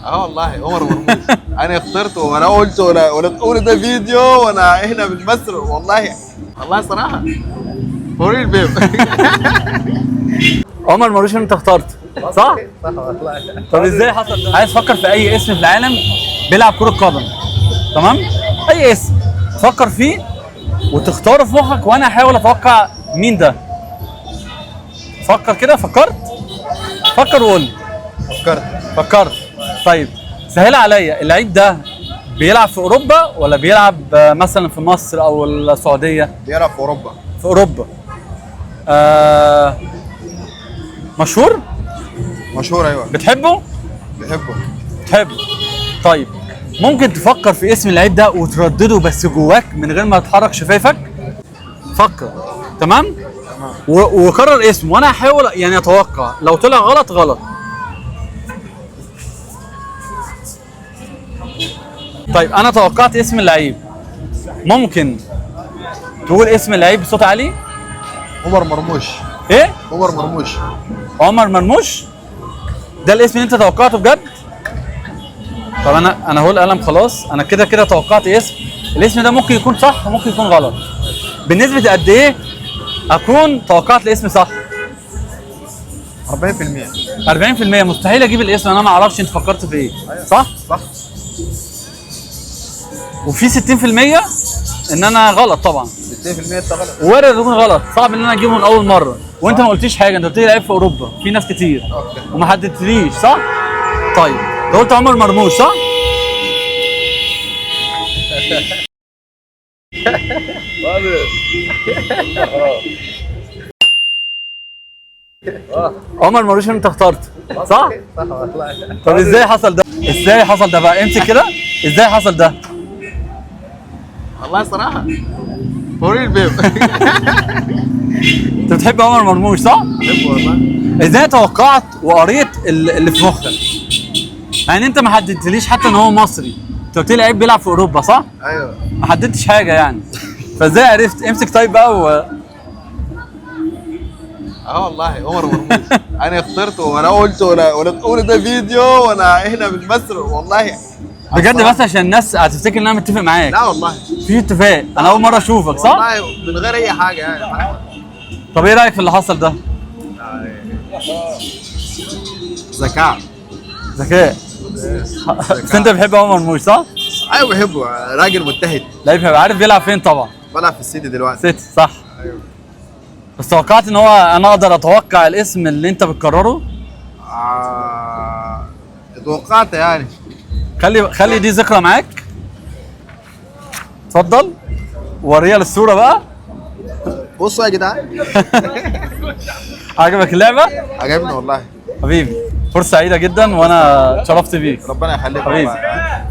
اه والله عمر مرموش. انا اخترته ولا قلت ولا تقول ده فيديو وانا احنا بنمثل والله. والله صراحه فوري البيب. عمر مرموش انت اخترت صح؟ صح والله. طب ازاي حصل ده؟ عايز تفكر في اي اسم في العالم بيلعب كرة قدم، تمام؟ اي اسم تفكر فيه وتختاره في مخك وانا احاول اتوقع مين ده. فكر كده، فكرت؟ فكر وقول لي. فكرت. طيب سهل عليا، اللعيب ده بيلعب في اوروبا ولا بيلعب مثلا في مصر او السعوديه؟ بيلعب في اوروبا. في اوروبا. مشهور؟ مشهور ايوه. بتحبه؟ بحبه. بتحبه. طيب ممكن تفكر في اسم اللعيب ده وتردده بس جواك من غير ما تحرك شفايفك؟ فكر. تمام؟ وكرر اسمه وانا هحاول يعني اتوقع، لو طلع غلط غلط. طيب انا توقعت اسم اللعيب، ممكن تقول اسم اللعيب بصوت عالي؟ عمر مرموش. ايه؟ عمر مرموش. عمر مرموش؟ ده الاسم اللي انت توقعته بجد؟ طب انا هو القلم خلاص، انا كده كده توقعت اسم، الاسم ده ممكن يكون صح وممكن يكون غلط. بالنسبه قد ايه اكون توقعت الاسم صح؟ 40%. 40%. مستحيل اجيب الاسم، انا ما اعرفش انت فكرت في ايه. صح؟ صح. وفي 60% ان انا غلط طبعا. 60% انت غلط. وارد يكون غلط، صعب ان انا اجيبه من اول مره، وانت ما قلتيش حاجه، انت قلت لي لعيب في اوروبا، في ناس كتير اوكي. وما حددتليش صح؟ طيب انت قلت عمر مرموش صح؟ عمر مرموش انت اخترت صح؟ صح والله. طب ازاي حصل ده؟ ازاي حصل ده بقى؟ امسك كده، ازاي حصل ده؟ والله صراحه فوري البيب. انت بتحب عمر مرموش صح؟ بحبه والله. ازاي توقعت وقريت اللي في مخك؟ يعني انت ما حددتليش حتى ان هو مصري، انت قلت لي لعيب بيلعب في اوروبا صح؟ ايوه. ما حددتش حاجه يعني، فازاي عرفت؟ امسك طيب بقى اه والله عمر مرموش. انا اخترته ولا قلت ولا تقول ده فيديو وانا احنا بنمثل والله. بجد بس عشان الناس هتفتكر ان انا متفق معاك. لا والله. في اتفاق، انا اول مره اشوفك صح؟ والله من غير اي حاجه يعني. طب ايه رايك في اللي حصل ده؟ ذكاء. ذكاء. بس انت بتحب عمر مرموش صح؟ ايوه بحبه، راجل مجتهد. لعيب عارف بيلعب فين طبعا. بلعب في السيتي دلوقتي. سيتي صح. ايوه. بس توقعت ان هو انا اقدر اتوقع الاسم اللي انت بتكرره؟ توقعت يعني. خلي دي ذكرى معاك. اتفضل وريها للصوره بقى. بصوا يا جدعان. عجبك اللعبه؟ عجبني والله. حبيبي فرصه سعيده جدا وانا اتشرفت بيك. ربنا يخليك حبيبي. والله.